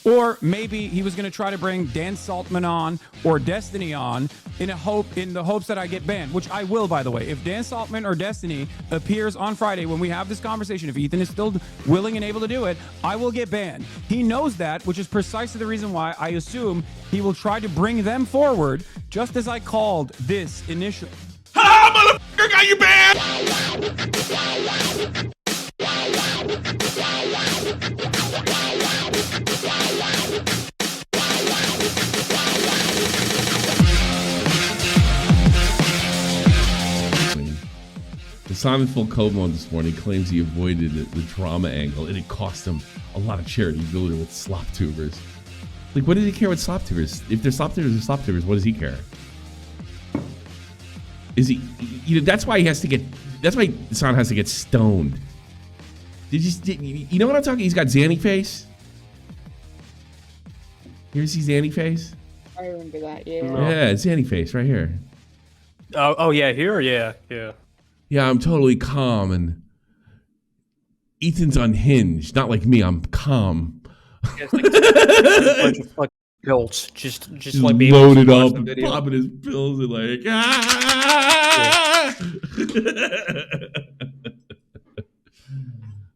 Or maybe he was going to try to bring Dan Saltman on or Destiny on in the hopes that I get banned, which I will, by the way. If Dan Saltman or Destiny appears on Friday when we have this conversation, if Ethan is still willing and able to do it, I will get banned. He knows that, which is precisely the reason why I assume he will try to bring them forward, just as I called this initially. Ha! Motherfucker got you banned! Simon Fulcomo this morning claims he avoided the drama angle and it cost him a lot of charity building with slop tubers. Like, what does he care with slop tubers? If they're slop tubers, they're slop tubers. What does he care? Is he? You know, that's why he has to get. That's why Hassan has to get stoned. You know what I'm talking? He's got Zanny face. You see Zanny face? I remember that. Yeah. Yeah, Zanny face right here. Oh yeah, here. Yeah. Yeah, I'm totally calm, and Ethan's unhinged. Not like me, I'm calm. Yeah, it's like a bunch of fucking pills, just like being loaded up, popping his pills, and like ah!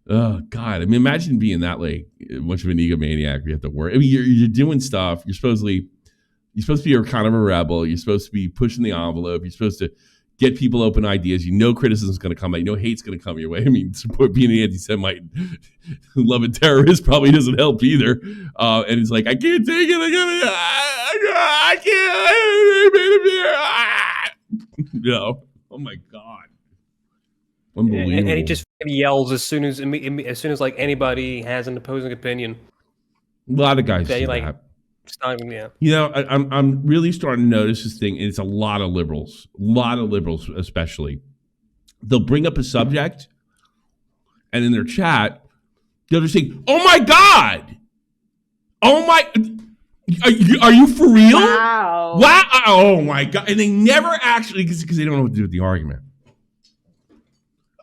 Oh God! I mean, imagine being that like much of an egomaniac. You have to work. I mean, you're doing stuff. You're supposed to be kind of a rebel. You're supposed to be pushing the envelope. You're supposed to get people open ideas. You know criticism's going to come out. You know hate's going to come your way. I mean, support being an anti-Semite, loving terrorist probably doesn't help either. And it's like, I can't take it. I can't. You know, oh my God. Unbelievable. And he just yells as soon as like anybody has an opposing opinion. A lot of guys do like, that. Yeah. You know, I'm really starting to notice this thing, and it's a lot of liberals especially. They'll bring up a subject, and in their chat, they'll just say, "Oh my God! Oh my, are you for real? Wow! Oh my God!" And they never actually, because they don't know what to do with the argument.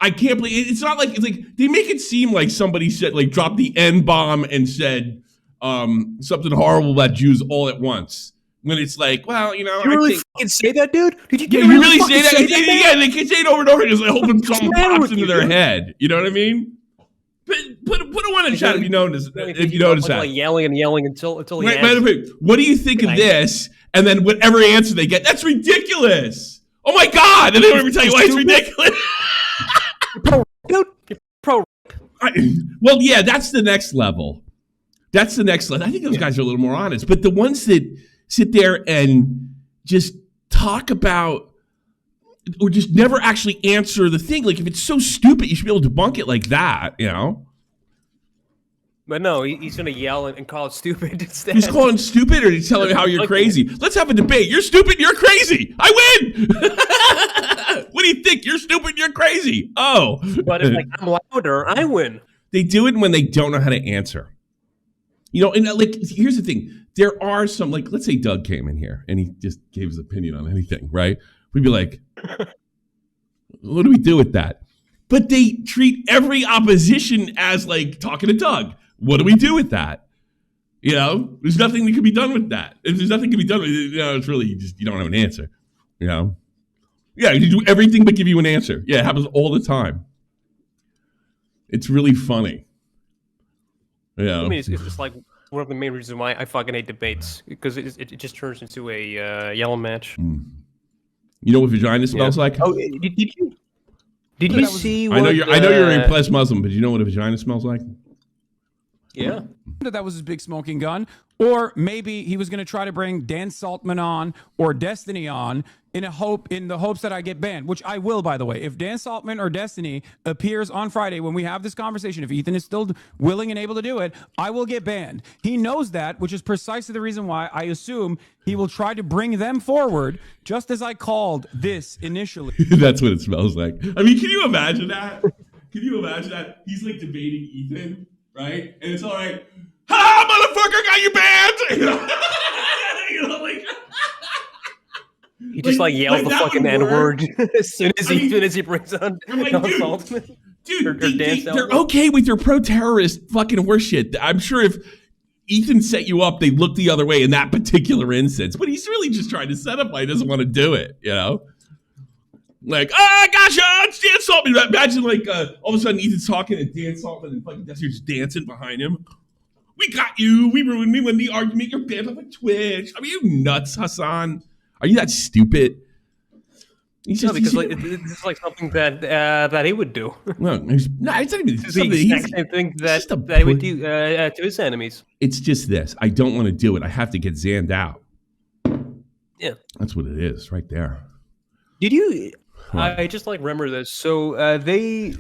I can't believe it's not like it's like they make it seem like somebody said like dropped the N-bomb and said something horrible about Jews all at once. When it's like, well, you know, you really fucking say that, dude? Did you really say that? Yeah, they can say it over and over because they hoping something pops into their head. You know what I mean? Put a one in the chat if you notice that. Like yelling until he wait. What do you think of this? And then whatever answer they get, that's ridiculous. Oh my God! And they don't ever tell you why it's ridiculous. Dude, you're pro. Well, yeah, that's the next level. I think those guys are a little more honest. But the ones that sit there and just talk about or just never actually answer the thing, like if it's so stupid, you should be able to debunk it like that, you know? But no, he's going to yell and call it stupid instead. He's calling it stupid, or he's telling me how you're crazy. Let's have a debate. You're stupid, you're crazy. I win! What do you think? You're stupid, you're crazy. Oh. But if like I'm louder, I win. They do it when they don't know how to answer. You know, and like, here's the thing. There are some, like, let's say Doug came in here and he just gave his opinion on anything, right? We'd be like, what do we do with that? But they treat every opposition as like talking to Doug. What do we do with that? You know, there's nothing that can be done with that. If there's nothing can be done with it, you know, it's really you don't have an answer. You know? Yeah, you do everything but give you an answer. Yeah, it happens all the time. It's really funny. Yeah. I mean, it's like one of the main reasons why I fucking hate debates, because it just turns into a yelling match. You know what vagina smells like? Oh, did you see? I know you're a repressed Muslim, but you know what a vagina smells like? Yeah. That was his big smoking gun. Or maybe he was going to try to bring Dan Saltman on or Destiny on in the hopes that I get banned, which I will, by the way. If Dan Saltman or Destiny appears on Friday when we have this conversation, if Ethan is still willing and able to do it, I will get banned. He knows that, which is precisely the reason why I assume he will try to bring them forward, just as I called this initially. That's what it smells like. I mean, can you imagine that? He's like debating Ethan, right? And it's all right. Ha, motherfucker, got you banned! You know, like... He just like yells the fucking N-word as soon as he brings on Saltman. Dude, they're okay with their pro-terrorist fucking horseshit. I'm sure if Ethan set you up. They looked the other way in that particular instance, but he's really just trying to set up why he doesn't want to do it. You know, like, gotcha, it's Dan Saltman. Imagine like all of a sudden Ethan's talking and Dan Saltman and fucking Dester's dancing behind him. We got you. We ruined me when the argument. You're banned off of Twitch. I mean, you nuts, Hasan? Are you that stupid? He's just, because it's like something that he would do. No, it's not even It's the exact same thing that he would do to his enemies. It's just this. I don't want to do it. I have to get Zanned out. Yeah, that's what it is, right there. Did you? I just like remember this. So the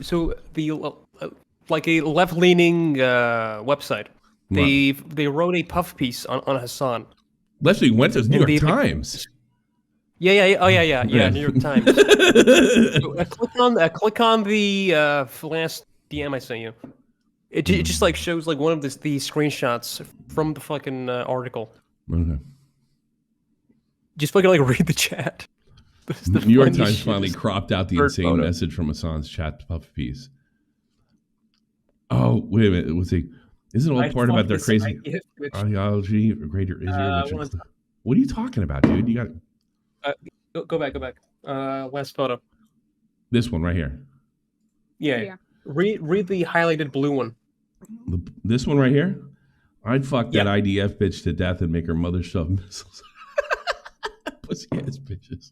like a left-leaning website. They wrote a puff piece on Hasan. Leslie went to the New York Times. Yeah. Oh, yeah. New York Times. So, click on the last DM I sent you. It just like shows like one of the screenshots from the fucking article. Okay. Just fucking like read the chat. The New York Times finally cropped out the insane message from Hasan's chat puff piece. Oh, wait a minute. Was he? Isn't it all part about their crazy ideology or greater Israel? What are you talking about, dude? You got go back. Last photo. This one right here. Yeah. Read the highlighted blue one. This one right here. I'd fuck that IDF bitch to death and make her mother shove missiles. Pussy ass bitches.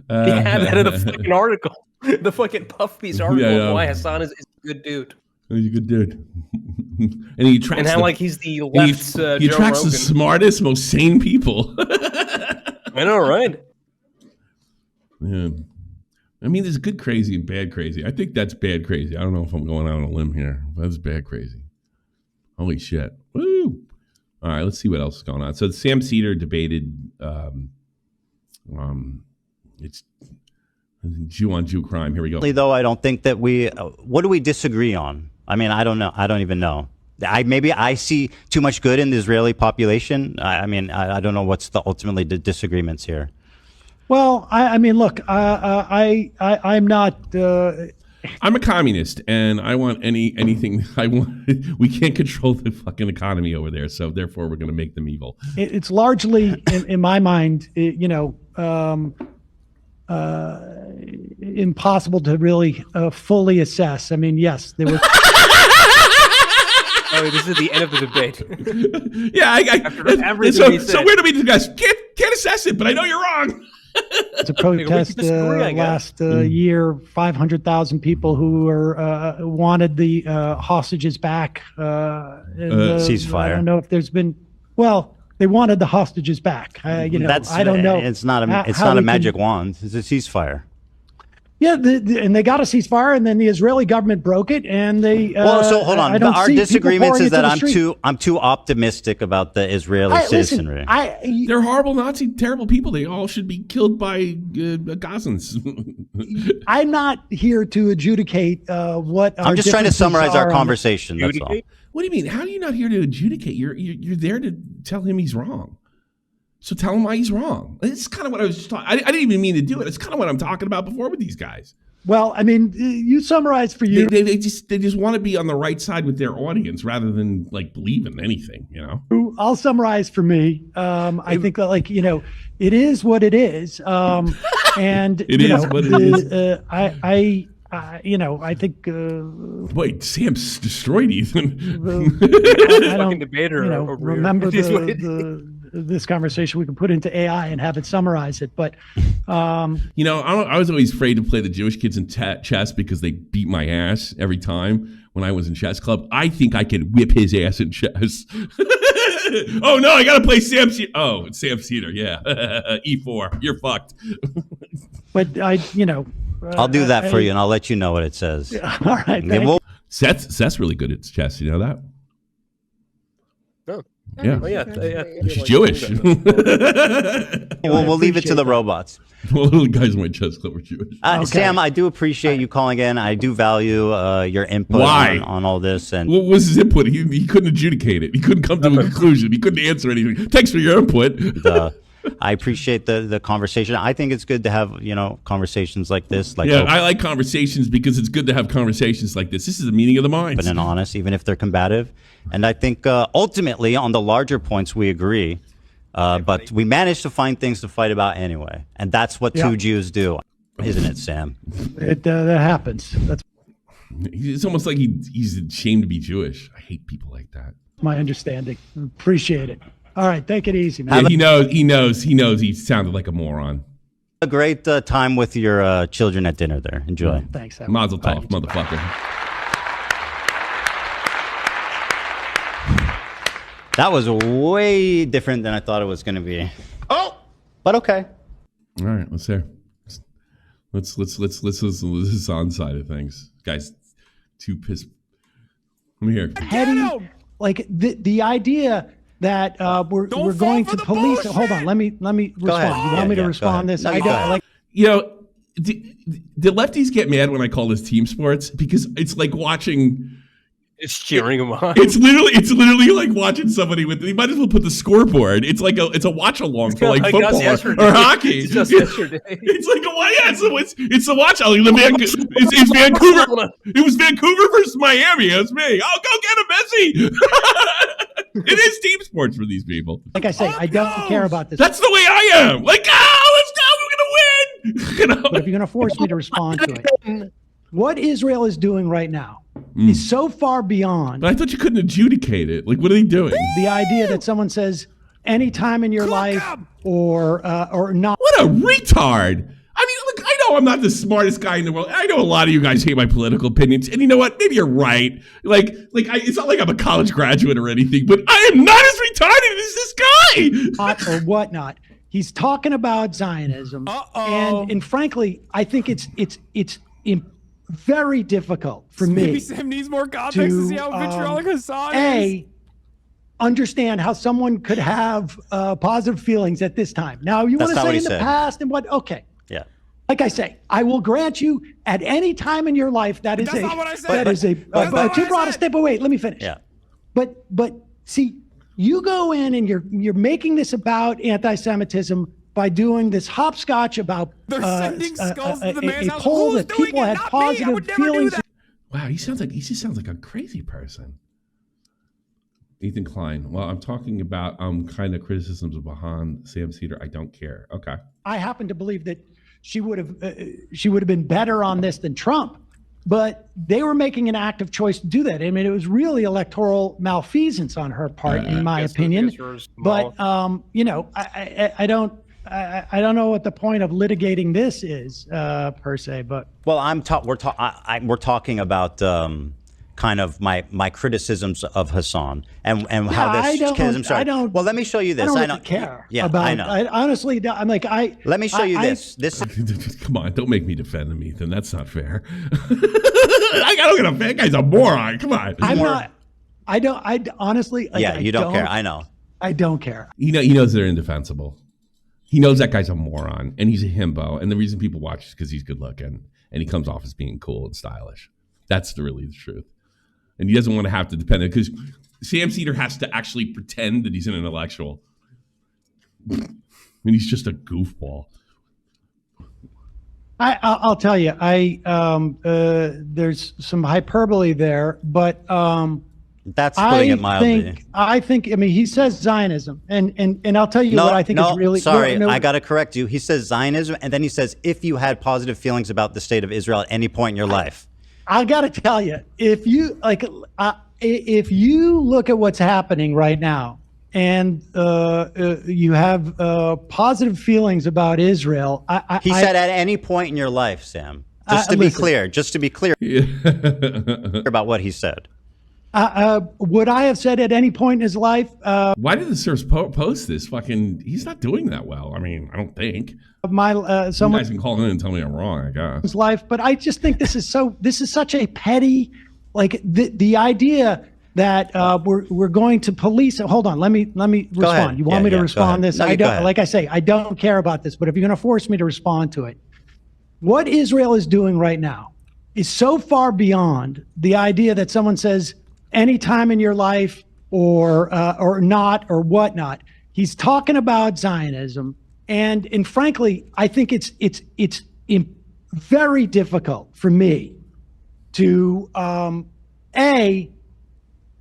He had that in the fucking article. The fucking puff piece article. Why Hasan is a good dude. He's a good dude. And he attracts. And how he's the left's he attracts the smartest, most sane people. I know, right? Yeah. I mean, there's good crazy and bad crazy. I think that's bad crazy. I don't know if I'm going out on a limb here. But that's bad crazy. Holy shit. Woo! All right, let's see what else is going on. So Sam Cedar debated it's Jew on Jew crime. Here we go. Though I don't think that what do we disagree on? I mean, I don't know. I don't even know. Maybe I see too much good in the Israeli population. I mean, I don't know what's ultimately the disagreements here. Well, I mean, look, I'm not. I'm a communist, and I want anything I want. We can't control the fucking economy over there, so therefore we're going to make them evil. It's largely, in my mind, impossible to really fully assess. I mean, yes, there was. Oh, this is the end of the debate. So where do we discuss? Can't assess it, but I know you're wrong. To protest last year, 500,000 people who wanted the hostages back. Ceasefire. I don't know if there's been. Well, they wanted the hostages back. I don't know. It's not a magic wand. It's a ceasefire. Yeah, and they got a ceasefire, and then the Israeli government broke it, and they. Well, so hold on. Our disagreements is that I'm too optimistic about the Israeli citizenry. They're horrible Nazi, terrible people. They all should be killed by Gazans. I'm not here to adjudicate what. I'm just trying to summarize our conversation. That's all. What do you mean? How are you not here to adjudicate? You're there to tell him he's wrong. So tell him why he's wrong. It's kind of what I was just talking. I didn't even mean to do it. It's kind of what I'm talking about before with these guys. Well, I mean, you summarized for you. They just want to be on the right side with their audience rather than like believe in anything, you know. I'll summarize for me. I think that it is what it is, and it is what it is. I think. Wait, Sam's destroyed Ethan. I don't debater. Remember this conversation we can put into AI and have it summarize it. But I was always afraid to play the Jewish kids in chess because they beat my ass every time when I was in chess club. I think I could whip his ass in chess. Oh no, I gotta play Sam Cedar. Oh, it's Sam Cedar. Yeah, E4. You're fucked. But I'll do that for you, and I'll let you know what it says. All right. Seth's really good at chess. You know that? Oh. Yeah. Oh, yeah. She's Jewish. We'll leave it to the robots. Well, the guys in my chess club are Jewish. Okay. Sam, I do appreciate you calling in. I do value your input on all this. And what was his input? He couldn't adjudicate it. He couldn't come to a conclusion. He couldn't answer anything. Thanks for your input. I appreciate the conversation. I think it's good to have, conversations like this. Like, Yeah, I like conversations because it's good to have conversations like this. This is the meeting of the minds. open and honest, even if they're combative. And I think ultimately on the larger points we agree, but we managed to find things to fight about anyway. And that's what two Jews do, isn't it, Sam? That happens. That's It's almost like he's ashamed to be Jewish. I hate people like that. my understanding. Appreciate it. All right, take it easy, man. Yeah, he knows he sounded like a moron. A great time with your children at dinner there. Enjoy. Thanks. Sam. Mazel tov, motherfucker. That was way different than I thought it was going to be. Oh, but okay. All right, let's hear. Let's this on side of things, guys. Too pissed. Let me hear. Petty, like the idea that we're going to police. Hold on, let me respond. ahead. You want me to go respond ahead. this? No, I go don't ahead. like. The lefties get mad when I call this team sports because it's like watching. It's cheering him on. It's literally like watching somebody with. You might as well put the scoreboard. It's like a watch along for like football or hockey. It's just yesterday. It's like it's a watch along. It's Vancouver. It was Vancouver versus Miami. It was me. Oh, go get him, Messi. It is team sports for these people. Like I say, I don't care about this. That's the way I am. Like, let's go. We're gonna win. But if you're going to force me to respond to it, what Israel is doing right now is so far beyond But I thought you couldn't adjudicate it. Like, what are they doing? the idea that someone says any time in your life or not. What a retard. I mean, look, I know I'm not the smartest guy in the world. I know a lot of you guys hate my political opinions. And you know what? Maybe you're right. It's not like I'm a college graduate or anything, but I am not as retarded as this guy. Or whatnot. He's talking about Zionism, and frankly, I think it's very difficult for Maybe me Sam needs more context to see how vitriolic HASAN is. Understand how someone could have positive feelings at this time. Now, you want to That's not say what he in the said. past and what? Okay. Yeah. Like I say, I will grant you at any time in your life that is That's a not what I said. that is a That's not what too I broad a said. step. But wait, let me finish. Yeah. But see, you go in and you're making this about anti-Semitism by doing this hopscotch about They're sending skulls to the man's a house. poll Who's that doing people it? had Not me. I positive would never do feelings. that. Wow, he just sounds like a crazy person. Ethan Klein. Well, I'm talking about kind of criticisms of Bahan, Sam Cedar. I don't care. Okay. I happen to believe that she would have been better on this than Trump, but they were making an active choice to do that. I mean, it was really electoral malfeasance on her part, in my opinion. But I don't know what the point of litigating this is per se. But Well, we're talking about kind of my criticisms of HASAN and how this kid. I'm sorry. Well, let me show you this. I don't really care about. I know. I honestly, I'm like Let me show you this. Come on, don't make me defend him, Ethan. That's not fair. I don't get a that guy's a moron. Come on. I'm not. I don't. I honestly. Like, you don't care. I know. I don't care. He knows they're indefensible. He knows that guy's a moron and he's a himbo. And the reason people watch is because he's good looking and he comes off as being cool and stylish. That's really the truth. And he doesn't want to have to depend on because Sam Cedar has to actually pretend that he's an intellectual. And he's just a goofball. I'll tell you, there's some hyperbole there, but that's putting it mildly. I think. I mean, he says Zionism, and I'll tell you what I think is really. Sorry, I got to correct you. He says Zionism, and then he says if you had positive feelings about the state of Israel at any point in your life. I got to tell you, if you look at what's happening right now, and you have positive feelings about Israel, He said at any point in your life, Sam. Just to be clear, about what he said. Would I have said at any point in his life? Why did the source post this? He's not doing that well. I mean, I don't think. My some guys can call in and tell me I'm wrong, I guess. Life, but I just think this is such a petty, like the idea that we're going to police. Hold on, let me respond. Ahead. You want me to respond this? No, I don't. Like I say, I don't care about this. But if you're going to force me to respond to it, what Israel is doing right now is so far beyond the idea that someone says any time in your life or not or whatnot. He's talking about Zionism, and frankly, I think it's very difficult for me to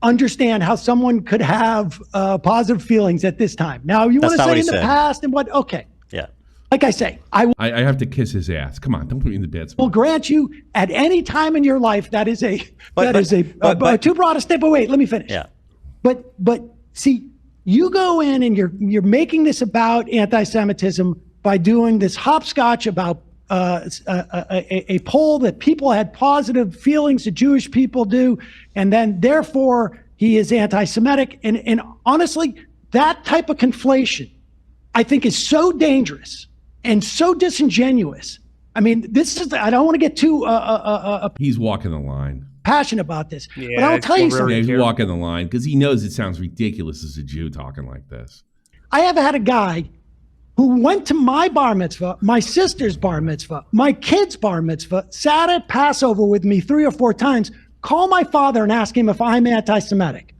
understand how someone could have positive feelings at this time. Now, you want to say in the past and what? Okay. Yeah. Like I say, I have to kiss his ass. Come on, don't put me in the bed spot. will grant you at any time in your life that is too broad a step. But wait, let me finish. Yeah. But see, you go in and you're making this about anti-Semitism by doing this hopscotch about a poll that people had positive feelings that Jewish people do, and then therefore he is anti-Semitic. And honestly, that type of conflation, I think, is so dangerous and so disingenuous. I mean, I don't want to get too he's walking the line. passionate about this, Yeah, but I'll tell you something. Yeah, he's walking the line because he knows it sounds ridiculous as a Jew talking like this. I have had a guy who went to my bar mitzvah, my sister's bar mitzvah, my kid's bar mitzvah, sat at Passover with me 3 or 4 times, call my father and ask him if I'm anti-Semitic.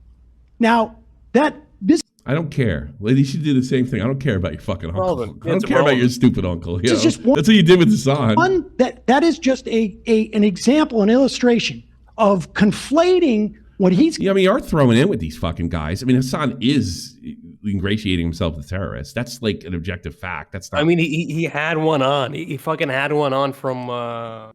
Now, I don't care. Well, you should do the same thing. I don't care about your fucking uncle. Relevant. I don't care about your stupid uncle. You This is know? just one- That's what you did with Hassan. that is just an example, an illustration of conflating what he's. Yeah, I mean, you are throwing in with these fucking guys. I mean, Hassan is ingratiating himself as terrorists. That's like an objective fact. That's not. I mean, he had one on. He fucking had one on from the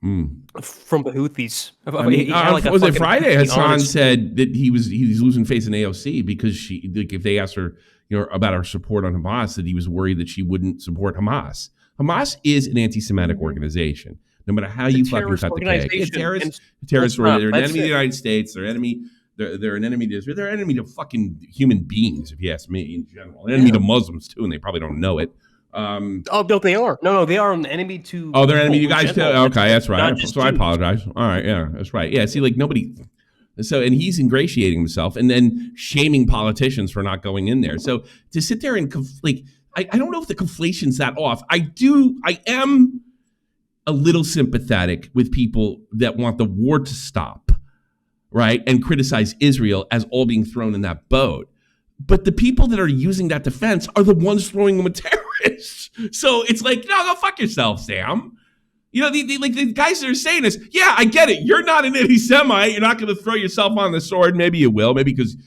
Houthis. I mean, was it Friday? Hassan said that he was losing face in AOC because if they asked her, about her support on Hamas, that he was worried that she wouldn't support Hamas. Hamas is an anti-Semitic organization. No matter how you fucking cut the cake, it's terrorist. They're an enemy of the United States. They're an enemy. They're an enemy to Israel. They're an enemy to fucking human beings, if you ask me, in general. An enemy to Muslims too, and they probably don't know it. No, they are. No, they are an enemy to. Oh, they're an enemy to you guys too. Okay, that's right. So I Jews. apologize. All right, yeah, that's right. Yeah, see, like nobody. So, and he's ingratiating himself and then shaming politicians for not going in there. So to sit there and I don't know if the conflation's that off. I am a little sympathetic with people that want the war to stop, right, and criticize Israel as all being thrown in that boat. But the people that are using that defense are the ones throwing them a terrorists. So it's like, no, go fuck yourself, Sam. The guys that are saying this, yeah, I get it. You're not an anti-Semite. You're not going to throw yourself on the sword. Maybe you will. Maybe because,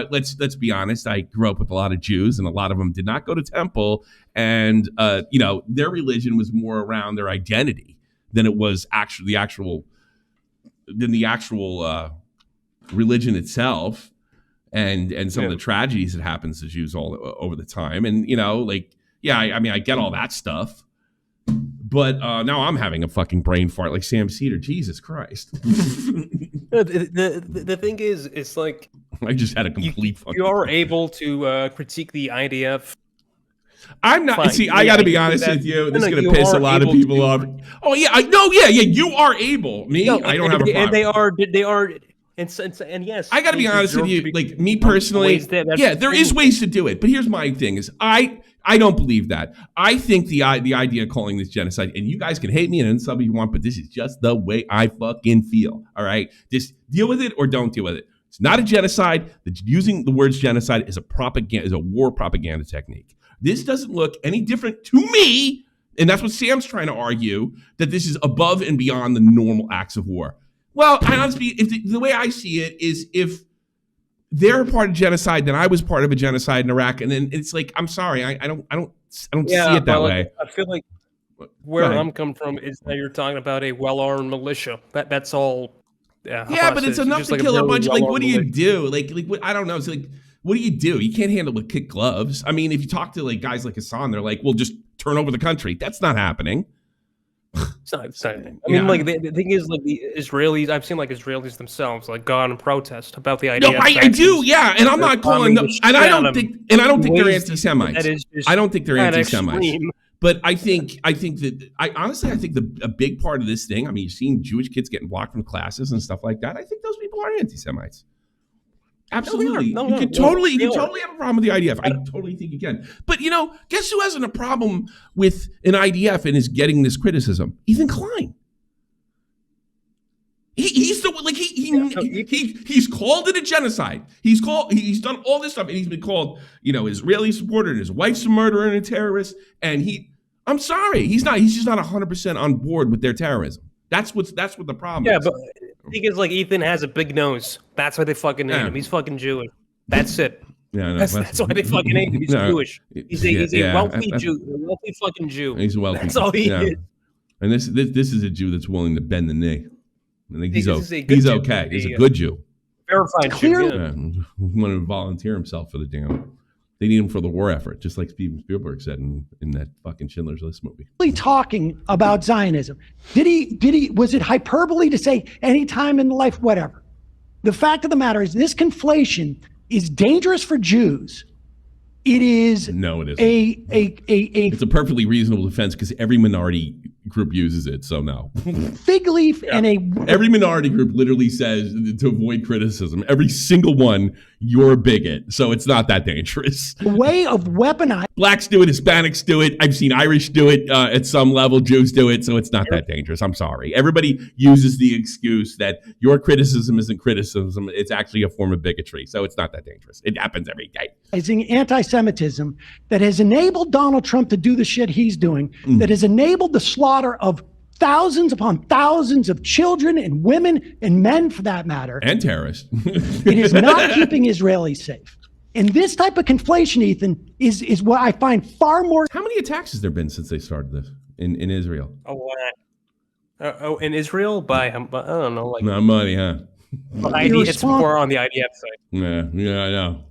let's be honest. I grew up with a lot of Jews, and a lot of them did not go to temple. And, their religion was more around their identity than it was the actual religion itself. And some of the tragedies that happens to Jews all over the time. And, I get all that stuff. But now I'm having a fucking brain fart like Sam Cedar. Jesus Christ. The thing is, it's like I just had a complete fucking you are able to critique the IDF. I'm not. Fine. See, I got to be honest with you. This is going to piss a lot of people off. Oh yeah, you are able. Me, I don't have a problem. And they are. And yes, I got to be honest with you. Like me personally, there is ways to do it. But here's my thing: is I don't believe that. I think the idea of calling this genocide, and you guys can hate me and insult me if you want, but this is just the way I fucking feel. All right, just deal with it or don't deal with it. It's not a genocide. Using the words genocide is a war propaganda technique. This doesn't look any different to me, and that's what Sam's trying to argue, that this is above and beyond the normal acts of war. Well, I honestly, the way I see it is, if they're a part of genocide, then I was part of a genocide in Iraq, and then it's like, I'm sorry, I don't see it that way. I feel like where I'm coming from is that you're talking about a well-armed militia. That's all. Yeah, but it's enough to kill a bunch. Like, what do you do? Like what, I don't know. It's like, what do? You can't handle with kick gloves. I mean, if you talk to like guys like Hassan, they're like, "Well, just turn over the country." That's not happening. It's not. I mean, like the thing is, like the Israelis. I've seen like Israelis themselves like go out and protest about the idea. No, I do. Yeah, and I'm not calling them. And I don't think they're anti-Semites. I don't think they're anti-Semites. But I think that honestly think a big part of this thing. I mean, you've seen Jewish kids getting blocked from classes and stuff like that. I think those people are anti-Semites. Absolutely. No, you can totally have a problem with the IDF. I totally think you can. But guess who hasn't a problem with an IDF and is getting this criticism? Ethan Klein. He's the he he's called it a genocide. He's done all this stuff, and he's been called, Israeli supporter, and his wife's a murderer and a terrorist. And I'm sorry, he's just not 100% on board with their terrorism. That's what the problem is. Yeah, but the thing is, like, Ethan has a big nose. That's why they fucking hate him. He's fucking Jewish. That's it. Yeah, no, that's why they fucking hate him. He's Jewish. He's a wealthy Jew, a wealthy fucking Jew. He's wealthy. That's all he is. And this is a Jew that's willing to bend the knee. I think he's okay. He's a good Jew. Verified Jew. He wanted to volunteer himself for the damn. They need him for the war effort, just like Steven Spielberg said in that fucking Schindler's List movie. Talking about Zionism, was it hyperbole to say any time in life, whatever? The fact of the matter is, this conflation is dangerous for Jews. It is no, it isn't. It's a perfectly reasonable defense because every minority group uses it. So no. Fig leaf and every minority group literally says to avoid criticism. Every single one, you're a bigot. So it's not that dangerous. Way of weaponizing. Blacks do it. Hispanics do it. I've seen Irish do it at some level. Jews do it. So it's not that dangerous. I'm sorry. Everybody uses the excuse that your criticism isn't criticism. It's actually a form of bigotry. So it's not that dangerous. It happens every day. Anti-Semitism that has enabled Donald Trump to do the shit he's doing, that has enabled the slaughter of thousands upon thousands of children and women and men, for that matter. And terrorists. It is not keeping Israelis safe. And this type of conflation, Ethan, is what I find far more. How many attacks has there been since they started this in Israel? A lot. In Israel? I don't know. Like, not money, huh? It's more on the IDF side. Yeah, I know.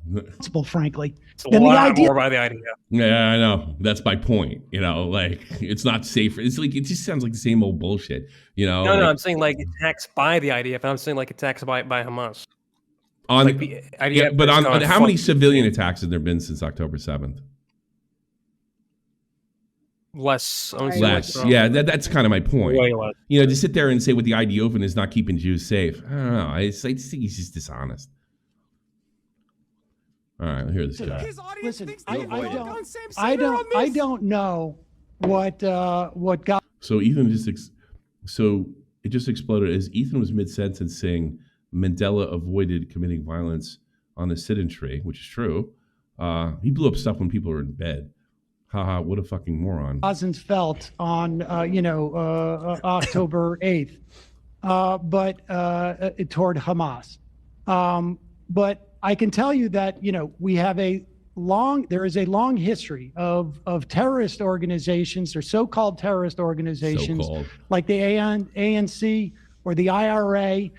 Frankly. It's a lot more by the IDF. Yeah, I know. That's my point. Like, it's not safe. It's like, it just sounds like the same old bullshit. No, I'm saying like attacks by the IDF. I'm saying like attacks by Hamas. But on how many civilian attacks have there been since October 7th? Less. Yeah, that's kind of my point. Way less. To sit there and say what the IDF is not keeping Jews safe. I don't know. I think he's just dishonest. All right, hear this guy. Listen, I don't know what got. So Ethan it just exploded as Ethan was mid-sentence saying Mandela avoided committing violence on the sit-in tree, which is true. He blew up stuff when people were in bed. Haha, what a fucking moron. Cousins felt on, October 8th, but toward Hamas. But I can tell you that, we have there is a long history of terrorist organizations or so-called terrorist organizations like the ANC or the IRA,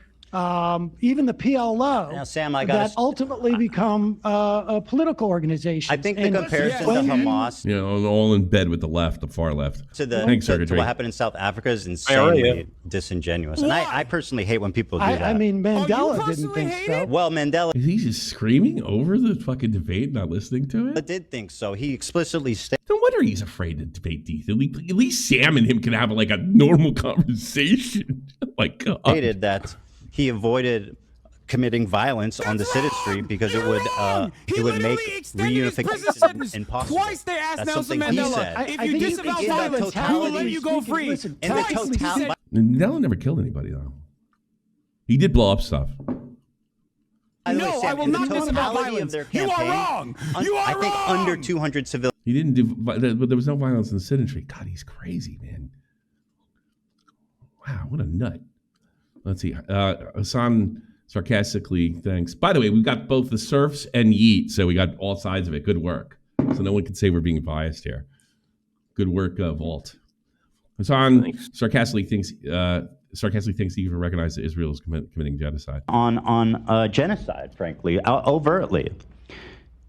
even the PLO, now, Sam, that ultimately become political organizations. I think the comparison to Hamas, all in bed with the far left, to what happened in South Africa is insanely disingenuous. And I personally hate when people do that. I mean, Mandela didn't think so. Well, Mandela, is he just screaming over the fucking debate, not listening to it? I did think so. He explicitly stated. No wonder he's afraid to debate Ethan. At least Sam and him can have like a normal conversation. Oh my God. Stated that he avoided committing violence on the citizen street because it would make reunification impossible. Twice they asked That's Nelson something he Mandela, said. if you disavow violence, we will let you go free. Mandela never killed anybody, though. He did blow up stuff. No, I will not disavow violence. You are wrong. You are wrong. I think under 200 civilians. He didn't do, but there was no violence in the sit-in tree. God, he's crazy, man. Wow, what a nut. Let's see. Hassan sarcastically thanks. By the way, we've got both the serfs and Yeet, so we got all sides of it. Good work. So no one can say we're being biased here. Good work, Vault. Hassan sarcastically thinks he even recognized that Israel is committing genocide. On genocide, frankly, overtly.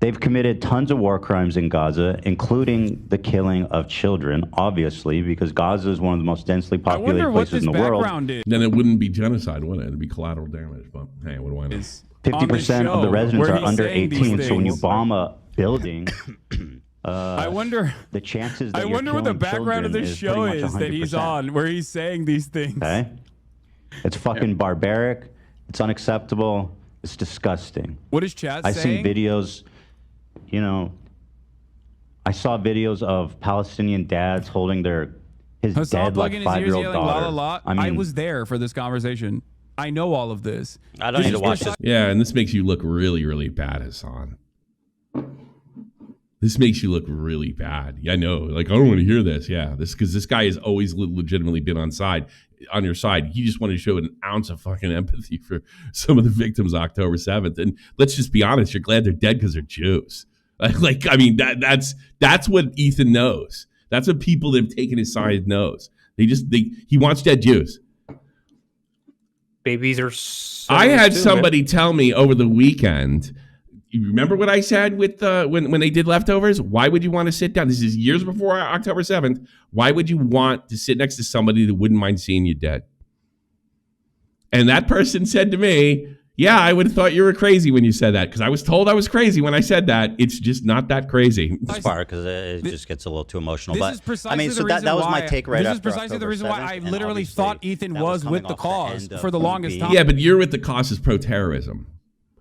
They've committed tons of war crimes in Gaza, including the killing of children, obviously, because Gaza is one of the most densely populated places in the world. Then it wouldn't be genocide, would it? It'd be collateral damage. But hey, what do I know? 50% of the residents are under 18, so when you bomb a building, I wonder the chances that I wonder what the background of this show is that he's on, where he's saying these things. Okay? It's fucking barbaric. It's unacceptable. It's disgusting. What is Chad saying? I've seen videos. I saw videos of Palestinian dads holding his dead like 5-year-old daughter. I was there for this conversation. I know all of this. I don't need to watch this. Yeah, and this makes you look really, really bad, Hasan. This makes you look really bad. Yeah, I know. Like, I don't want to hear this. Yeah, because this guy has always legitimately been on your side. He just wanted to show an ounce of fucking empathy for some of the victims of October 7th. And let's just be honest, you're glad they're dead because they're Jews. Like, I mean, that's what Ethan knows. That's what people that have taken his side knows. He wants dead Jews. Babies are. I had somebody tell me over the weekend. You remember what I said with when they did leftovers? Why would you want to sit down? This is years before October 7th. Why would you want to sit next to somebody that wouldn't mind seeing you dead? And that person said to me, yeah, I would have thought you were crazy when you said that, because I was told I was crazy when I said that. It's just not that crazy. This part, because it just gets a little too emotional. This But is precisely I mean, the so reason that was why- my take right This after is precisely the October reason why 7th, I and literally obviously thought Ethan that was coming with the off cause end of for the longest movie. time. Yeah, but you're with the cause is pro-terrorism.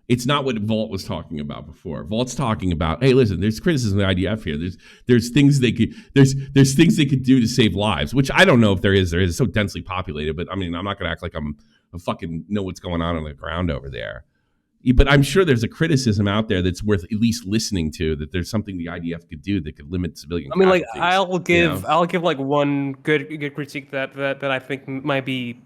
It's not what Volt was talking about before. Volt's talking about, hey, listen, there's criticism of the IDF here. There's things they could there's things they could do to save lives, which I don't know if there is. There is so densely populated, but I mean, I'm not going to act like I fucking know what's going on the ground over there. But I'm sure there's a criticism out there that's worth at least listening to. That there's something the IDF could do that could limit civilian. I mean, like casualties, I'll give like one good critique that I think might be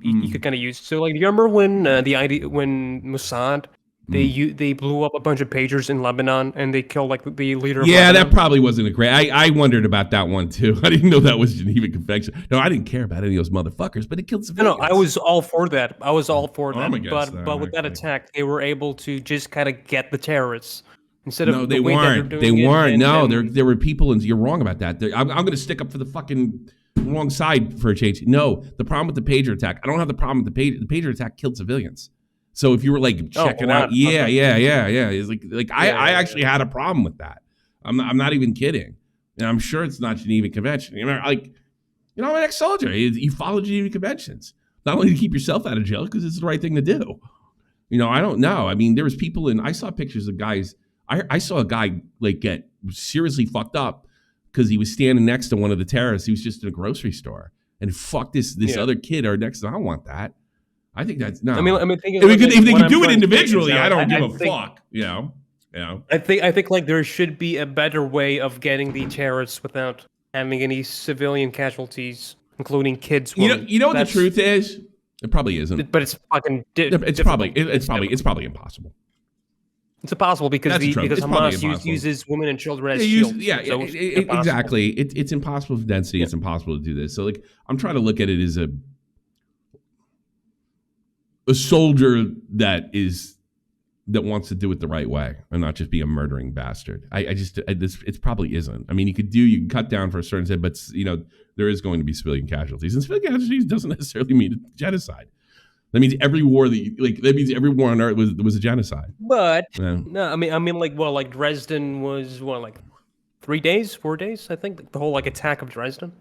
you could kind of use. So like, do you remember when when Mossad they blew up a bunch of pagers in Lebanon and they killed like the leader of Yeah, Lebanon? that probably wasn't a great. I wondered about that one too. I didn't know that was Geneva Convention. No, I didn't care about any of those motherfuckers, but it killed civilians. No, I was all for that. I was all for that. against that, But with that actually. attack, they were able to just kind of get the terrorists instead of No, the they way that weren't. they're They doing it, weren't. and No, then- there were people, and you're wrong about that. I'm going to stick up for the fucking wrong side for a change. No, the problem with the pager attack, I don't have the problem with the pager. The pager attack killed civilians. So if you were like checking out, yeah. It's like I actually had a problem with that. I'm not even kidding, and I'm sure it's not Geneva Convention. You know, like, I'm an ex-soldier. You follow Geneva Conventions not only to keep yourself out of jail because it's the right thing to do. I don't know. I mean, there was people I saw pictures of guys. I saw a guy like get seriously fucked up because he was standing next to one of the terrorists. He was just in a grocery store and fucked this other kid or next to. I don't want that. I think that's no. I mean, if they could do it individually, I don't give a fuck. I think like there should be a better way of getting the terrorists without having any civilian casualties, including kids. You know what the truth is? It probably isn't. But it's fucking. It's probably impossible. It's impossible because It's probably Hamas impossible. uses women and children as shields. Yeah, so it's impossible. exactly. It's impossible for density. It's impossible to do this. So like, I'm trying to look at it as a soldier that wants to do it the right way and not just be a murdering bastard. It probably isn't. I mean, you can cut down for a certain set, but there is going to be civilian casualties, and civilian casualties doesn't necessarily mean genocide. That means every war every war on earth was a genocide. But Yeah. no, I mean, like Dresden was like 4 days, I think, the whole like attack of Dresden.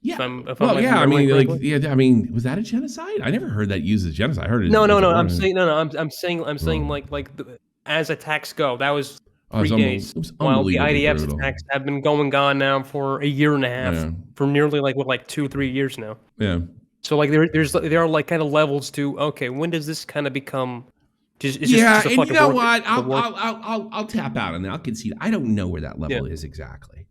Yeah. If I'm remembering correctly. I mean, was that a genocide? I never heard that used as genocide. I heard it. No. I'm saying like as attacks go, that was 3 days. It was While the unbelievably IDF's brutal. attacks have been going on now for a year and a half, Yeah. for nearly like 2-3 years now. Yeah. So like there are like kind of levels to, okay, when does this kind of become just And a you fucking know work- what? a work- I'll tap out on that. I'll concede. I don't know where that level is exactly.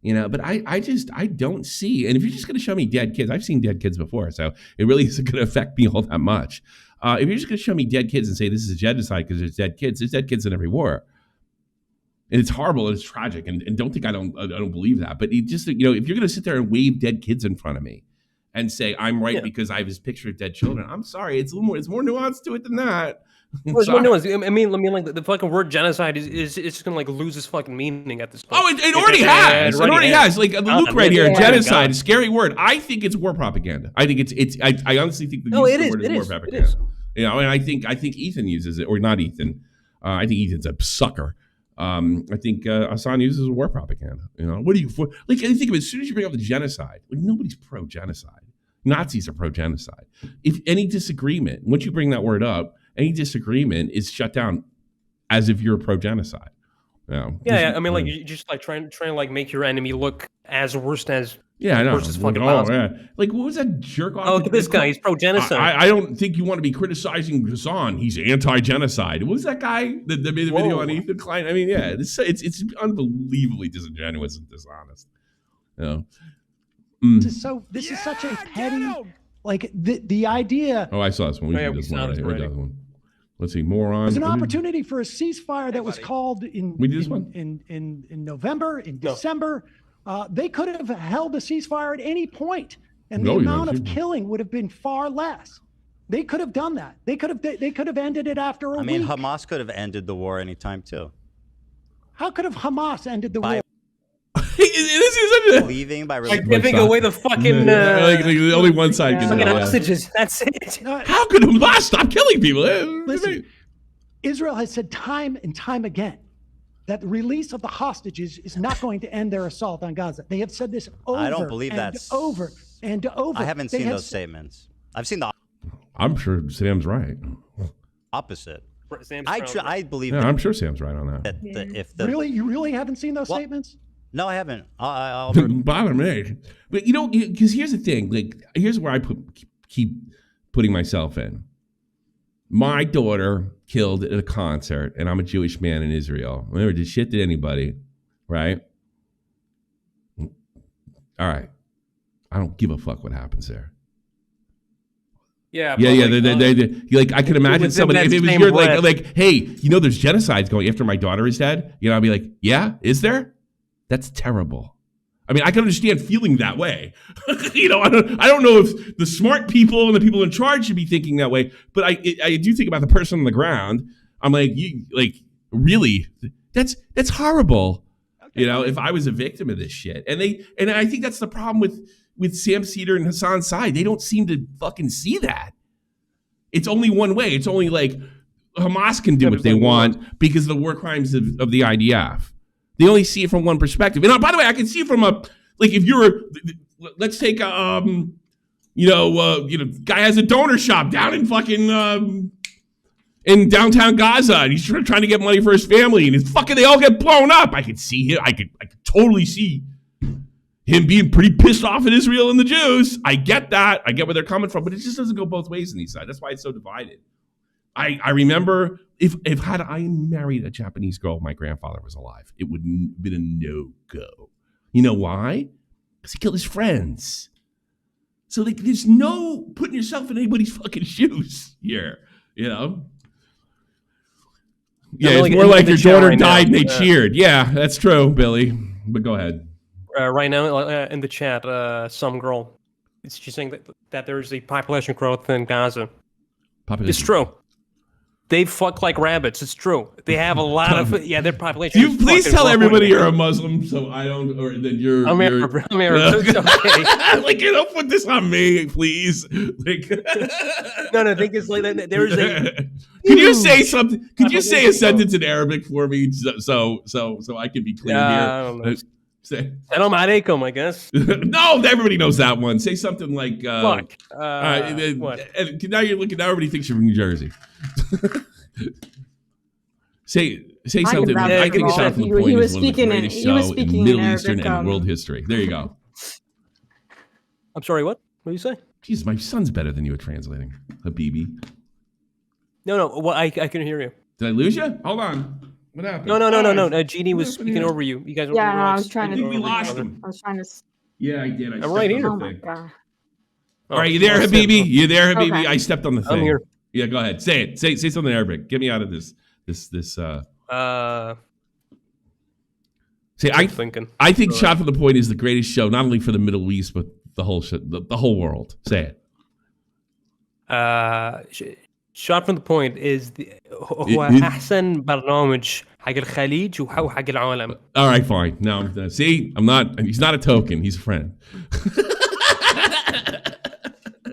But I don't see. And if you're just going to show me dead kids, I've seen dead kids before, so it really isn't going to affect me all that much. If you're just going to show me dead kids and say this is a genocide because there's dead kids in every war. And it's horrible and it's tragic. And don't think I don't believe that. But it just, if you're going to sit there and wave dead kids in front of me and say I'm right because I have this picture of dead children, I'm sorry. It's more nuanced to it than that. Well, no, I mean, like the fucking word genocide is just gonna like lose its fucking meaning at this point. Oh, it already has. It already has. Like Luke right here, yeah, genocide, God. a scary word. I think it's war propaganda. I think it's. I honestly think the No, use it of the is, word it is war is, it propaganda. is. And I think Ethan uses it, or not Ethan. I think Ethan's a sucker. I think Hasan uses war propaganda. What are you for? Like, I think of it, as soon as you bring up the genocide, like nobody's pro-genocide. Nazis are pro-genocide. If any disagreement, once you bring that word up, any disagreement is shut down as if you're pro-genocide. Yeah, I mean, like you just like trying to like make your enemy look as worst as I know. worst as fucking Like, possible. Like, what was that jerk off? Oh, look at this guy. He's pro-genocide. I don't think you want to be criticizing HASAN. He's anti-genocide. What was that guy that made the video on Ethan Klein? I mean, yeah, it's unbelievably disingenuous and dishonest. You know? This is such a petty, like the idea. Oh, I saw this one. We did this one. Let's see, moron. There's an opportunity for a ceasefire that was called in. We did this one in November, in December. They could have held a ceasefire at any point, and the amount of killing would have been far less. They could have done that. They could have ended it after a week. I mean, Hamas could have ended the war anytime too. How could have Hamas ended the war? Leaving by giving away the fucking like only one side can fucking hostages. That's it. How could Hamas stop killing people? Listen, Israel has said time and time again that the release of the hostages is not going to end their assault on Gaza. They have said this over I don't believe and that's over and over. I haven't seen those statements. I've seen the I'm sure Sam's right. opposite. Sam's I believe I'm sure Sam's right on that. You really haven't seen those statements? No, I haven't. I'll bother me. But you know, because here's the thing. Like, here's where I keep putting myself in. My daughter killed at a concert, and I'm a Jewish man in Israel. I never did shit to anybody, right? All right. I don't give a fuck what happens there. Yeah. Like I could imagine somebody if it was your like, hey, you know, there's genocides going after my daughter is dead. You know, I'd be like, yeah, is there? That's terrible. I mean, I can understand feeling that way. You know, I don't know if the smart people and the people in charge should be thinking that way, but I do think about the person on the ground. I'm like, really, that's horrible. Okay. You know, if I was a victim of this shit, and I think that's the problem with Sam Cedar and HASAN's side. They don't seem to fucking see that. It's only one way. It's only like Hamas can do what they want because of the war crimes of the IDF. They only see it from one perspective. And by the way, I can see it from if you're, let's take guy has a donor shop down in fucking in downtown Gaza, and he's trying to get money for his family, and they all get blown up. I could see him. I could totally see him being pretty pissed off at Israel and the Jews. I get that. I get where they're coming from, but it just doesn't go both ways on these sides. That's why it's so divided. I remember if had I married a Japanese girl, my grandfather was alive, it would have been a no-go. You know why? Because he killed his friends. So there's no putting yourself in anybody's fucking shoes here, you know? Yeah, it's more like your daughter died and they cheered. Yeah, that's true, Billy. But go ahead. Right now in the chat, some girl, she's saying that there is a population growth in Gaza. It's true. They fuck like rabbits. It's true. They have a lot of their population. You please tell everybody you're a Muslim, so I don't, or that you're. I'm Arab. It's okay. Like, you don't put this on me, please. Like, no. The thing is, like, there is a. Can you say something? Could you say a sentence in Arabic for me, so I can be clear here? I don't know. Salam alaikum, I guess. No, everybody knows that one. Say something like. Fuck. What? Now you're looking. Now everybody thinks you're from New Jersey. say something. I think Shot from the Point is one of the greatest shows in Middle Eastern and world history. There you go. I'm sorry. What? What do you say? Jeez, my son's better than you at translating. Habibi. No. Well, I couldn't hear you. Did I lose you? Hold on. What happened? No. Jeannie was speaking over you. You guys. I was trying to. I think we lost him. I was trying to. Yeah, I did. I'm right here. Oh my god. All right, you there, Habibi? You there, Habibi? Okay. I stepped on the thing. I'm here. Yeah, go ahead. Say it. Say something in Arabic. Get me out of this. Say I think Shot from the Point is the greatest show, not only for the Middle East but the whole the whole world. Say it. Shot from the Point is هو أحسن برنامج حق الخليج وحق العالم. All right, fine. No, see, I'm not. He's not a token. He's a friend.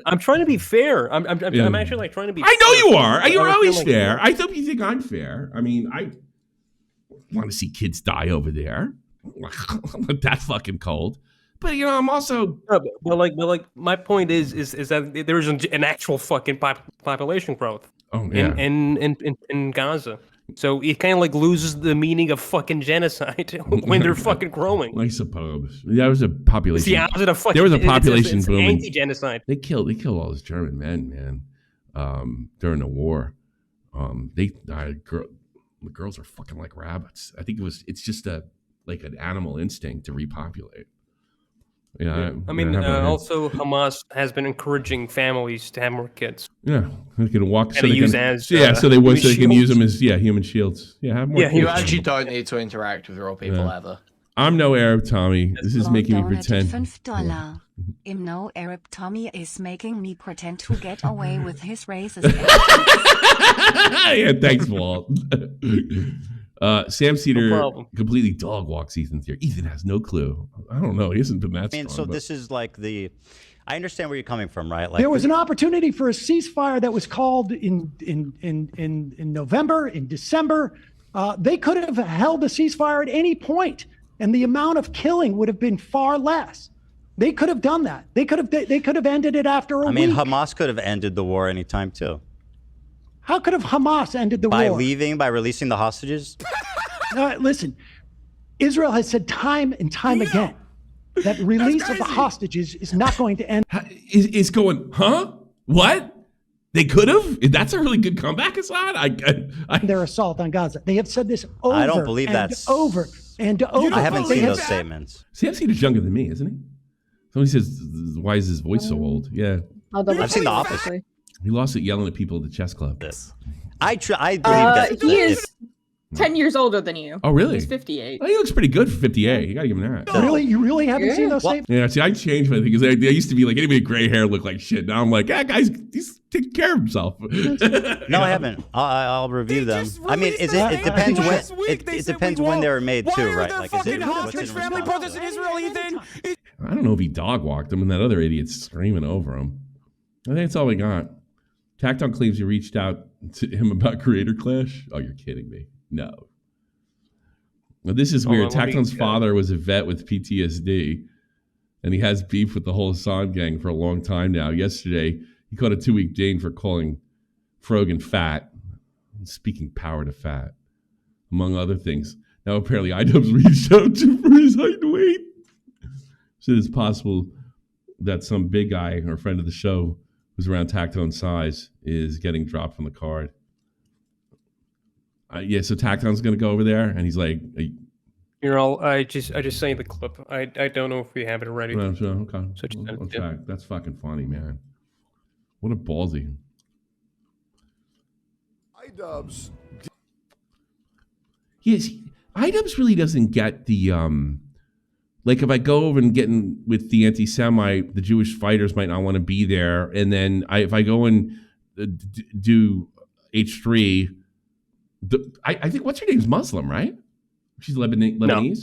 I'm trying to be fair. I'm actually like trying to be. I know you are. You're always fair. I hope you think I'm fair. I mean, I want to see kids die over there. I'm not that fucking cold. But you know, I'm also. Well, like my point is that there is an actual fucking population growth. Oh yeah. In Gaza. So it kind of like loses the meaning of fucking genocide when they're fucking growing. I suppose that was a population. It's the opposite of fucking. There was a population it's boom. Anti-genocide. They killed all those German men, man, during the war. The girls are fucking like rabbits. I think it's just like an animal instinct to repopulate. Yeah, I mean, also Hamas has been encouraging families to have more kids. Yeah, they can walk. So they can use them as human shields. Yeah, have more. Yeah, you actually don't need to interact with real people ever. I'm no Arab, Tommy. This is making me pretend. $5. No Arab Tommy is making me pretend to get away with his racist. Yeah, thanks, Walt. Sam Cedar completely dog walks Ethan's here. Ethan has no clue. I don't know. He hasn't been that strong. So this is like I understand where you're coming from, right? Like there was an opportunity for a ceasefire that was called in November, in December. They could have held a ceasefire at any point, and the amount of killing would have been far less. They could have done that. They could have ended it after a week. I mean, Hamas could have ended the war anytime too. How could have Hamas ended the war? By releasing the hostages? Listen, Israel has said time and time again that release of the hostages is not going to end. Is going, huh? What? They could have? That's a really good comeback, Hassan. Their assault on Gaza. They have said this over I don't believe that's over and over. I haven't seen those statements. Sam Cedar's younger than me, isn't he? Somebody says, why is his voice so old? Yeah. I've seen the opposite. He lost it yelling at people at the chess club. I believe that. He is 10 years older than you. Oh, really? He's 58. Oh, he looks pretty good for 58. You gotta give him that. Really? You really haven't seen those statements? Yeah, see, I changed my thing because I used to be like, anybody with gray hair look like shit. Now I'm like, guys, he's taking care of himself. No, I haven't. I'll review them. I mean, it depends when it depends when they were made too, right? Like, is it what's in family brothers in Israel, Ethan? I don't know if he dog walked him and that other idiot's screaming over him. I think that's all we got. Tacton claims you reached out to him about Creator Clash. Oh, you're kidding me. No. Now, this is weird. Tacton's father was a vet with PTSD, and he has beef with the whole HASAN gang for a long time now. Yesterday, he caught a 2-week Dane for calling Frogan fat, speaking power to fat, among other things. Now, apparently, iDubbbz reached out to him for his height and weight. So it's possible that some big guy or friend of the show who's around Tacton's size is getting dropped from the card. So Tacton's going to go over there, and he's like, I just sent you the clip. I don't know if we have it already. Okay. So that's fucking funny, man. What a ballsy. iDubbbz. Yes, iDubbbz really doesn't get the like if I go over and get in with the anti-Semite, the Jewish fighters might not want to be there, and then if I go and do H3. I think what's her name's Muslim, right? She's Lebanese. No.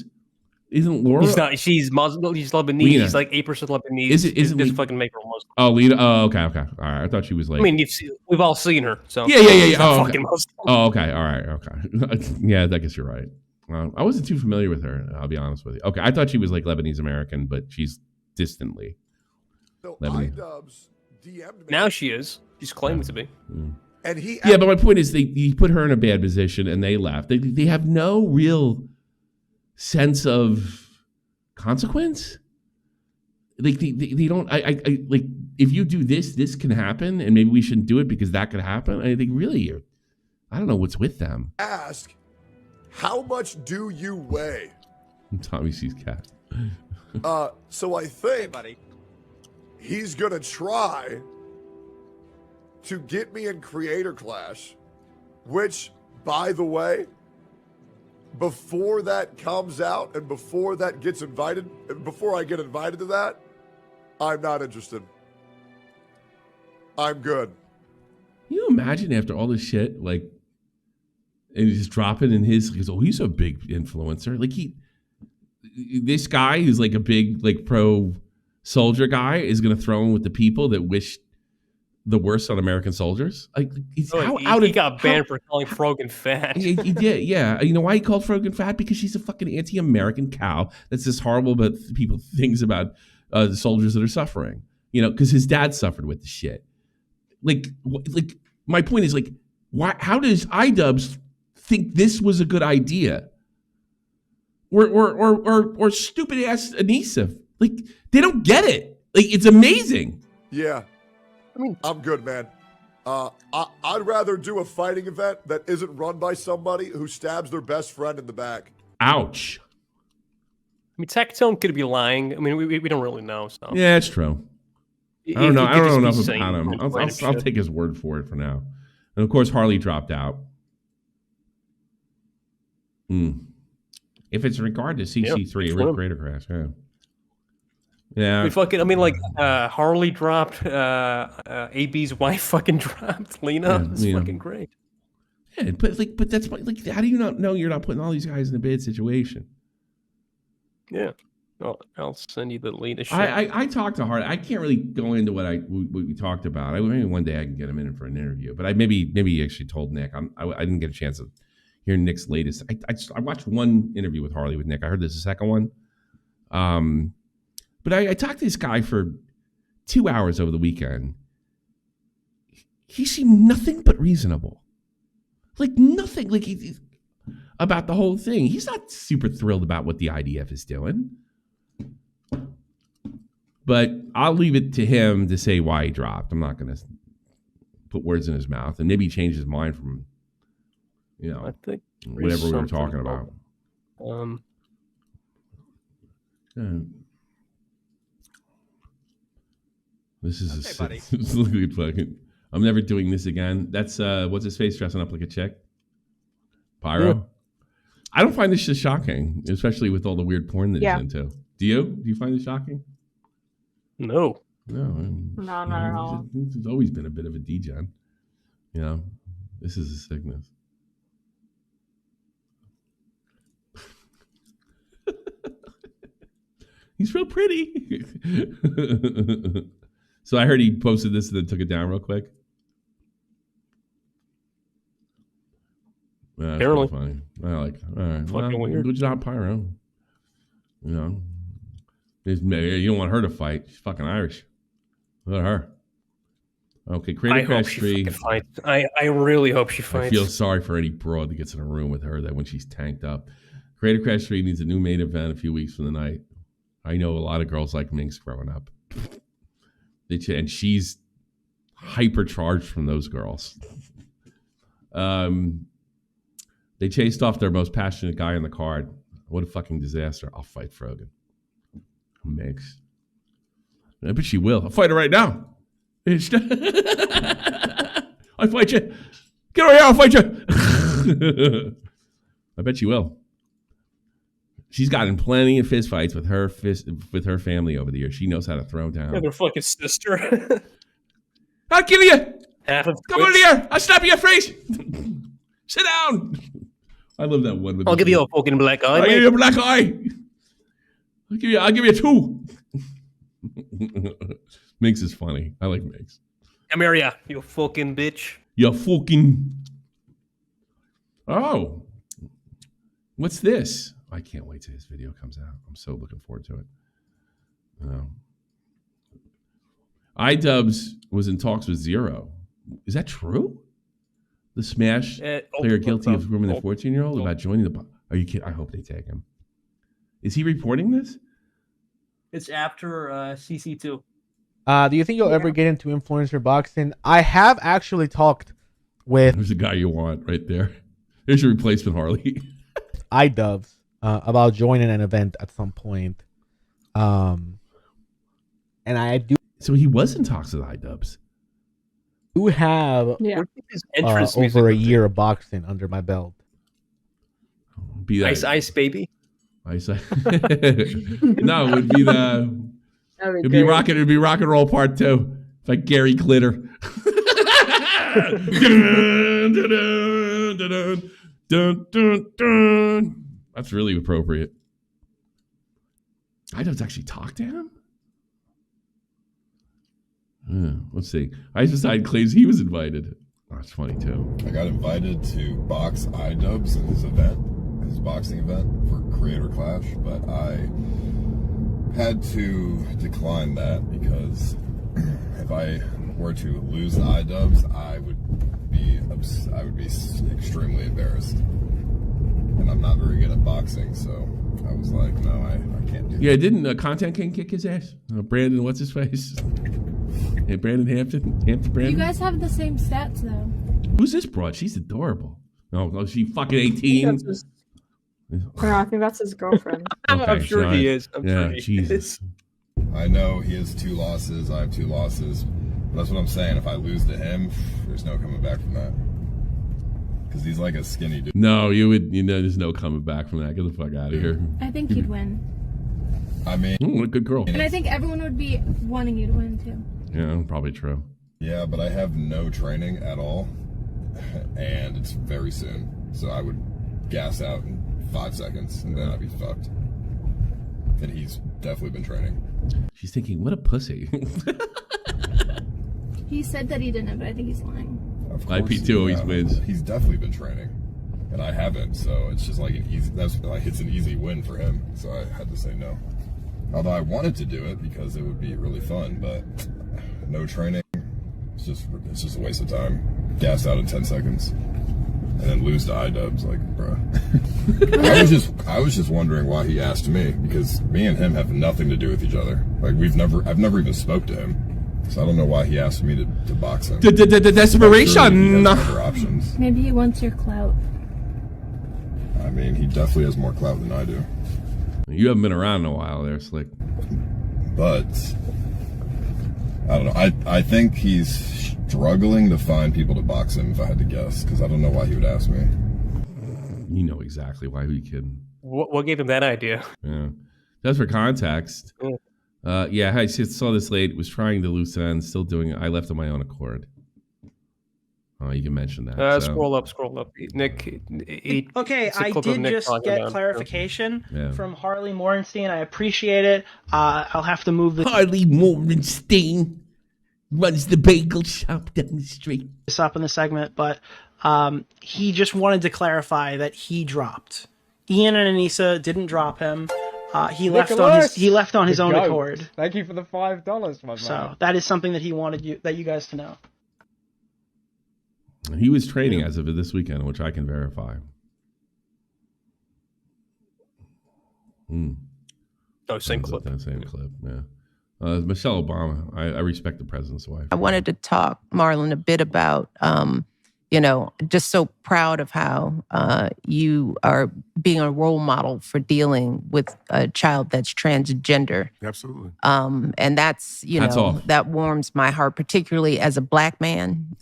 Isn't Laura? He's not. She's Muslim. He's Lebanese. Lena. She's like 8% Lebanese. Isn't just fucking make her Muslim? Oh, Lena. Oh, okay. All right. I thought she was like. I mean, we've all seen her. So yeah. Oh, fucking Muslim. Oh, okay. All right. Okay. Yeah, I guess you're right. I wasn't too familiar with her. I'll be honest with you. Okay, I thought she was like Lebanese American, but she's distantly Lebanese. iDubbbz DM'd me. Now she is. She's claiming to be. And but my point is, he put her in a bad position, and they left. They have no real sense of consequence. Like they don't. I like if you do this can happen, and maybe we shouldn't do it because that could happen. I think really, I don't know what's with them. Ask, how much do you weigh? Tommy sees cat. So I think he's gonna try to get me in Creator Clash, which, by the way, before that comes out and before that gets invited, before I get invited to that, I'm not interested. I'm good. Can you imagine after all this shit, like, and he's just dropping in his, because he's a big influencer. Like this guy who's like a big, like pro soldier guy is going to throw in with the people that wish the worst on American soldiers. Like, he got banned for calling Frogan fat. He did, yeah. You know why he called Frogan fat? Because she's a fucking anti-American cow that's just horrible about people things about the soldiers that are suffering. You know, because his dad suffered with the shit. Like my point is, like, why? How does iDubbbz think this was a good idea. Or stupid ass Anissa. Like, they don't get it. Like, it's amazing. Yeah. I mean, I'm good, man. I'd rather do a fighting event that isn't run by somebody who stabs their best friend in the back. Ouch. I mean, Tactone could be lying. I mean, we don't really know. So Yeah, it's true. I don't know. I don't know enough about him. Random I'll shit. take his word for it for now. And of course, Harley dropped out. If it's in regard to CC3, Yeah, Creator Crash, yeah. Yeah. I mean, like, Harley dropped, AB's wife fucking dropped, Lena. Yeah, It's Lena. fucking great. Yeah, but that's like, how do you not know you're not putting all these guys in a bad situation? Yeah. I'll send you the Lena shit. I talked to Harley. I can't really go into what we talked about. Maybe one day I can get him in for an interview. But I maybe he actually told Nick. I didn't get a chance of hearing Nick's latest. I watched one interview with Harley with Nick. I heard there's a second one. But I talked to this guy for 2 hours over the weekend. He seemed nothing but reasonable. Like nothing. Like about the whole thing. He's not super thrilled about what the IDF is doing. But I'll leave it to him to say why he dropped. I'm not going to put words in his mouth. And maybe he changed his mind from, I think whatever we were talking about. This is a fucking. I'm never doing this again. That's what's his face dressing up like a chick? Pyro. Yeah. I don't find this shit shocking, especially with all the weird porn that he's into. Do you? Do you find it shocking? No. No, not at all. He's always been a bit of a degen. This is a sickness. He's real pretty. So I heard he posted this and then took it down real quick. Apparently. Funny. I like it. All right. Fucking weird. Good job, Pyro. You don't want her to fight. She's fucking Irish. Look at her. Okay, Creator Crash 3. I really hope she fights. I feel sorry for any broad that gets in a room with her that when she's tanked up. Creator Crash 3 needs a new main event a few weeks from the night. I know a lot of girls like Minx growing up. And she's hypercharged from those girls. They chased off their most passionate guy in the card. What a fucking disaster. I'll fight Frogan. Minx. I bet she will. I'll fight her right now. I'll fight you. Get over here. I'll fight you. I bet you will. She's gotten plenty of fist fights with her family over the years. She knows how to throw down. Yeah, their fucking sister. I'll kill you. Come over Twitch. here. I'll snap your face. Sit down. I love that one. I'll give you a fucking black eye. I'll give you a black eye. I'll give you 2. Minx is funny. I like Minx. Come here, you fucking bitch. You fucking. Oh. What's this? I can't wait till his video comes out. I'm so looking forward to it. iDubbbz was in talks with Zero. Is that true? The Smash player guilty of grooming a 14-year-old about joining the... Are you kidding? I hope they take him. Is he reporting this? It's after CC2. Do you think you'll ever get into influencer boxing? I have actually talked with... There's a guy you want right there. There's your replacement, Harley. iDubbbz about joining an event at some point. And I do... So he was in talks with iDubbbz. Do have over a year of boxing under my belt. Be that, Ice baby. Ice. No, it would be the. It'd be rock and roll part 2. It's like Gary Glitter. That's really appropriate. I don't actually talk to him. Let's see. HASAN claims he was invited. Oh, that's funny too. I got invited to box iDubbbz in his event, his boxing event for Creator Clash, but I had to decline that because if I were to lose iDubbbz, I would be extremely embarrassed. and I'm not very good at boxing, so I was like, no, I can't do that. Yeah, didn't Content King kick his ass? Brandon, what's his face? Hey, Brandon Hampton Brandon. You guys have the same stats though. Who's this broad? She's adorable. No, she fucking 18. I think that's his girlfriend. I'm sure he is. Jesus. I know he has 2 losses. I have 2 losses. But that's what I'm saying. If I lose to him, there's no coming back from that. Because he's like a skinny dude. No, there's no coming back from that. Get the fuck out of here. I think you'd win. I mean, what a good girl. And I think everyone would be wanting you to win too. Yeah, probably true. Yeah, but I have no training at all. And it's very soon. So I would gas out in 5 seconds and then I'd be fucked. And he's definitely been training. She's thinking, what a pussy. He said that he didn't, but I think he's lying. Of course, IP2 always wins. He's definitely been training, and I haven't. So it's just like it's an easy win for him. So I had to say no. Although I wanted to do it because it would be really fun, but no training. It's just a waste of time. Gas out in 10 seconds, and then lose to iDubbbz. Like, bro. I was just wondering why he asked me, because me and him have nothing to do with each other. Like I've never even spoke to him. So I don't know why he asked me to box him. Desperation. Sure he has other options. Maybe he wants your clout. I mean, he definitely has more clout than I do. You haven't been around in a while there, Slick. But I don't know. I think he's struggling to find people to box him, if I had to guess, because I don't know why he would ask me. You know exactly why. Who you kidding? What gave him that idea? Yeah. That's for context. Yeah, I saw this lady was trying to loose ends, still doing it. I left on my own accord. Oh, you can mention that. Scroll up. Nick. Okay, I did just get clarification from Harley Morenstein. I appreciate it. I'll have to move this. Harley Morenstein runs the bagel shop down the street. This up in the segment, but he just wanted to clarify that he dropped. Ian and Anissa didn't drop him. He left on his own accord. Thank you for the $5, my man. So that is something that he wanted you guys to know. He was training as of this weekend, which I can verify. Oh, same clip. That same clip, yeah. Michelle Obama. I respect the president's wife. I wanted to talk, Marlon, a bit about, just so proud of how you are being a role model for dealing with a child that's transgender. Absolutely. And that's, that warms my heart, particularly as a Black man.